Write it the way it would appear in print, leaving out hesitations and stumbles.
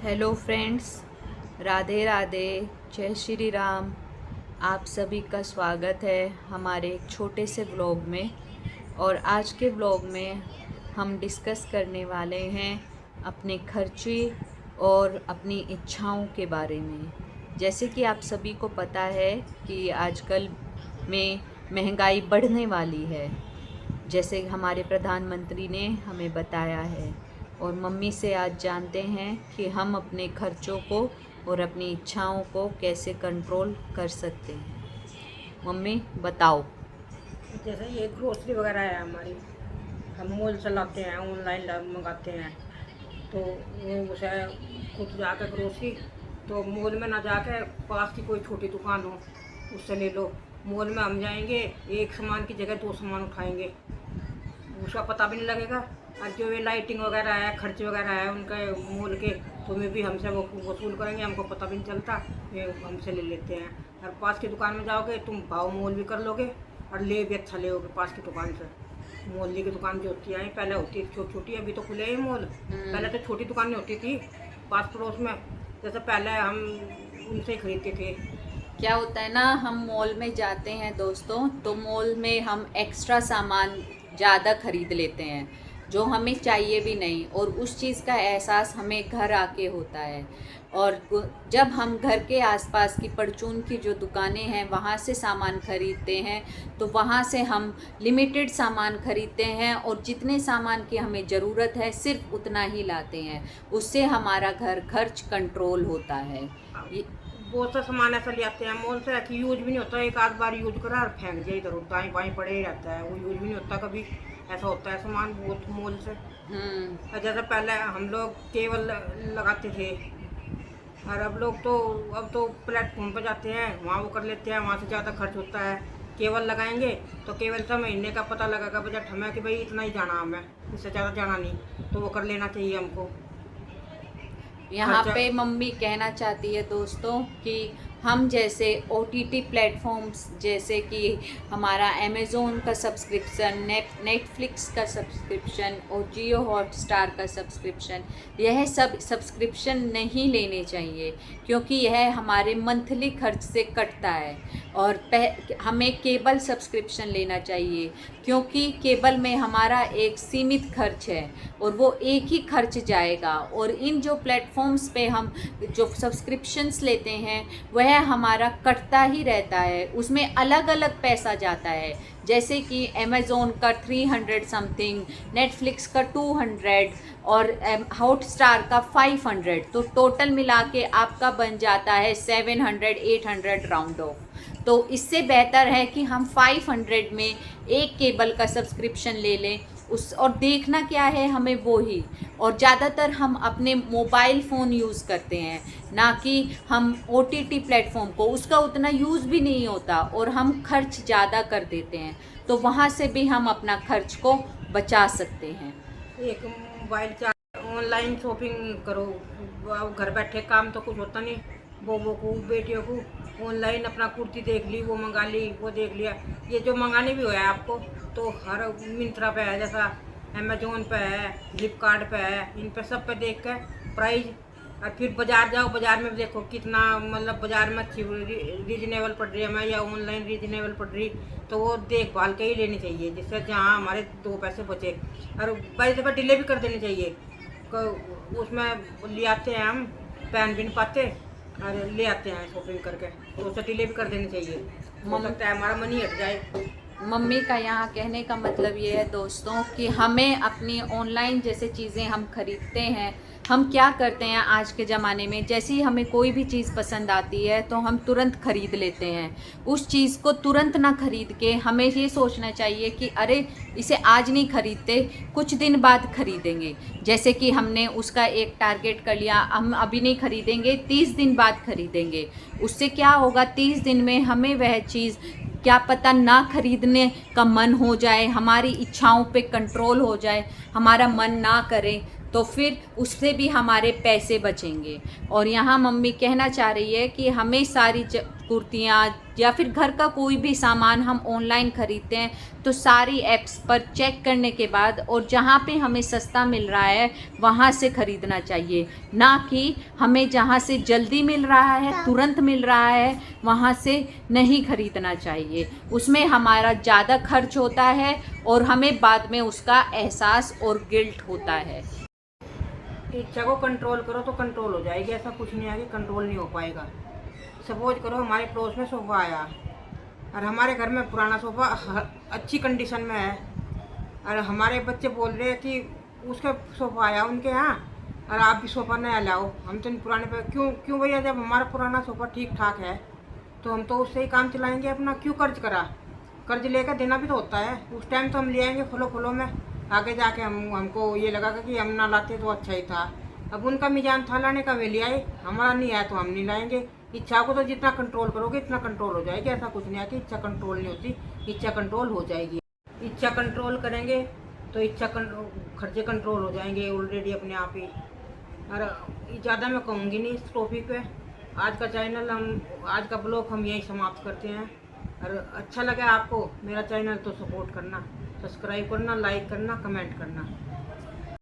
Hello friends, Radhe Radhe, जय श्री राम। आप सभी का स्वागत है हमारे एक छोटे से व्लॉग में। और आज के व्लॉग में हम डिस्कस करने वाले हैं अपने खर्चे और अपनी इच्छाओं के बारे में। जैसे कि आप सभी को पता है कि आजकल में महंगाई बढ़ने वाली है, जैसे हमारे प्रधानमंत्री ने हमें बताया है। और मम्मी से आज जानते हैं कि हम अपने खर्चों को और अपनी इच्छाओं को कैसे कंट्रोल कर सकते हैं। मम्मी बताओ। जैसे ये ग्रोसरी वगैरह है हमारी, हम मॉल से लाते हैं, ऑनलाइन मंगाते हैं। तो वो उसे खुद जाकर ग्रोसरी, तो मॉल में ना जाकर पास की कोई छोटी दुकान हो उससे ले लो। मॉल में हम जाएंगे, एक सामान की जगह दो सामान उठाएंगे, उसका पता भी नहीं लगेगा। और जो ये लाइटिंग वगैरह है, खर्चे वगैरह है उनके मॉल के, तो में भी हमसे वो वसूल करेंगे, हमको पता भी नहीं चलता, ये हमसे ले लेते हैं। और पास की दुकान में जाओगे तुम भाव मोल भी कर लोगे और ले भी अच्छा ले पास की दुकान से। मोहल्ले की दुकान जो होती है, पहले होती थी छोटी छोटी, अभी तो खुले ही मॉल। पहले तो छोटी दुकानें होती थी पास पड़ोस में, जैसे पहले हम उनसे ही खरीदते थे। क्या होता है ना, हम मॉल में जाते हैं दोस्तों, तो मॉल में हम एक्स्ट्रा सामान ज़्यादा खरीद लेते हैं जो हमें चाहिए भी नहीं, और उस चीज़ का एहसास हमें घर आके होता है। और जब हम घर के आसपास की परचून की जो दुकानें हैं वहाँ से सामान खरीदते हैं, तो वहाँ से हम लिमिटेड सामान खरीदते हैं और जितने सामान की हमें ज़रूरत है सिर्फ उतना ही लाते हैं। उससे हमारा घर खर्च कंट्रोल होता है। बहुत सा सामान ऐसा ले आते हैं मॉल से कि यूज भी नहीं होता, एक आध बार यूज करा और फेंक दिया इधर, दाएं बाएं पड़े ही रहता है, वो यूज भी नहीं होता कभी। ऐसा होता है सामान बहुत मॉल से। और जैसे पहले हम लोग केवल लगाते थे, और अब तो प्लेटफॉर्म पर जाते हैं, वहाँ वो कर लेते हैं, वहाँ से ज़्यादा खर्च होता है। केवल लगाएंगे तो केवल से महीने का पता लगेगा बजट हमें कि भाई इतना ही जाना हमें, इससे ज़्यादा जाना नहीं, तो वो कर लेना चाहिए हमको। यहाँ खर्चा पे मम्मी कहना चाहती है दोस्तों कि हम जैसे OTT प्लेटफॉर्म्स, जैसे कि हमारा अमेज़ोन का सब्सक्रिप्शन, नेटफ्लिक्स का सब्सक्रिप्शन और जियो हॉटस्टार का सब्सक्रिप्शन, यह सब सब्सक्रिप्शन नहीं लेने चाहिए, क्योंकि यह हमारे मंथली खर्च से कटता है। और हमें केबल सब्सक्रिप्शन लेना चाहिए, क्योंकि केबल में हमारा एक सीमित खर्च है और वो एक ही खर्च जाएगा। और इन जो प्लेटफॉर्म्स पे हम जो सब्सक्रिप्शंस लेते हैं वह हमारा कटता ही रहता है, उसमें अलग अलग पैसा जाता है। जैसे कि अमेज़ोन का 300 समथिंग, नेटफ्लिक्स का 200 और हॉटस्टार का 500, तो टोटल मिला के आपका बन जाता है 700 800 राउंड ऑफ। तो इससे बेहतर है कि हम 500 में एक केबल का सब्सक्रिप्शन ले लें, उस और देखना क्या है हमें वो ही। और ज़्यादातर हम अपने मोबाइल फ़ोन यूज़ करते हैं, ना कि हम OTT प्लेटफॉर्म को, उसका उतना यूज़ भी नहीं होता और हम खर्च ज़्यादा कर देते हैं, तो वहाँ से भी हम अपना खर्च को बचा सकते हैं। एक मोबाइल चार्ज, ऑनलाइन शॉपिंग करो, अब घर बैठे काम तो कुछ होता नहीं। बोबो को, बेटियों को ऑनलाइन अपना कुर्ती देख ली, वो मंगा ली, वो देख लिया। ये जो मंगाने भी हुआ है आपको, तो हर मिंत्रा पे है, जैसा अमेजोन पे है, फ्लिपकार्ट पे है, इन पे सब पे देख कर प्राइस। और फिर बाज़ार जाओ, बाज़ार में भी देखो कितना, मतलब बाज़ार में अच्छी रीजनेबल पड़ रही है हमें या ऑनलाइन रीजनेबल पड़ रही, तो वो देखभाल के ही लेनी चाहिए, जिससे जहाँ हमारे दो पैसे बचे। और बाई दफ़ा डिले भी कर देनी चाहिए, उसमें ले आते हैं हम, पहन भी नहीं पाते और ले आते हैं शॉपिंग करके, तो उसे डिले भी कर देनी चाहिए, हो सकता है हमारा मनी हट जाए। मम्मी का यहाँ कहने का मतलब ये है दोस्तों कि हमें अपनी ऑनलाइन जैसे चीज़ें हम खरीदते हैं, हम क्या करते हैं आज के ज़माने में, जैसे ही हमें कोई भी चीज़ पसंद आती है तो हम तुरंत ख़रीद लेते हैं। उस चीज़ को तुरंत ना ख़रीद के हमें ये सोचना चाहिए कि अरे इसे आज नहीं ख़रीदते, कुछ दिन बाद ख़रीदेंगे। जैसे कि हमने उसका एक टारगेट कर लिया, हम अभी नहीं ख़रीदेंगे, 30 दिन बाद ख़रीदेंगे। उससे क्या होगा, 30 दिन में हमें वह चीज़ क्या पता ना खरीदने का मन हो जाए, हमारी इच्छाओं पे कंट्रोल हो जाए, हमारा मन ना करे, तो फिर उससे भी हमारे पैसे बचेंगे। और यहाँ मम्मी कहना चाह रही है कि हमें सारी कुर्तियाँ या फिर घर का कोई भी सामान हम ऑनलाइन ख़रीदते हैं तो सारी ऐप्स पर चेक करने के बाद और जहाँ पे हमें सस्ता मिल रहा है वहाँ से ख़रीदना चाहिए, ना कि हमें जहाँ से जल्दी मिल रहा है, तुरंत मिल रहा है, वहाँ से नहीं ख़रीदना चाहिए। उसमें हमारा ज़्यादा खर्च होता है और हमें बाद में उसका एहसास और गिल्ट होता है। इच्छा को कंट्रोल करो तो कंट्रोल हो जाएगी, ऐसा कुछ नहीं है कि कंट्रोल नहीं हो पाएगा। सपोज करो हमारे पड़ोस में सोफ़ा आया और हमारे घर में पुराना सोफ़ा अच्छी कंडीशन में है और हमारे बच्चे बोल रहे हैं कि उसका सोफ़ा आया उनके यहाँ और आप भी सोफ़ा नया लाओ, हम तो पुराने पे क्यों भैया, जब हमारा पुराना सोफ़ा ठीक ठाक है तो हम तो उससे ही काम चलाएंगे अपना, क्यों कर्ज करा, कर्ज लेकर देना भी तो होता है। उस टाइम तो हम ले आएंगे फलो में, आगे जाके हमको ये लगा कि हम ना लाते तो अच्छा ही था। अब उनका मिजान था लाने का, वे ले आए, हमारा नहीं आया तो हम नहीं लाएंगे। इच्छा को तो जितना कंट्रोल करोगे इतना कंट्रोल हो जाएगी, ऐसा कुछ नहीं है कि इच्छा कंट्रोल नहीं होती, इच्छा कंट्रोल हो जाएगी। इच्छा कंट्रोल करेंगे तो खर्चे कंट्रोल हो जाएंगे ऑलरेडी अपने आप ही। और ज़्यादा मैं कहूँगी नहीं इस टॉपिक पे। आज का ब्लॉग हम यहीं समाप्त करते हैं। और अच्छा लगा आपको मेरा चैनल तो सपोर्ट करना, सब्सक्राइब करना, लाइक करना, कमेंट करना।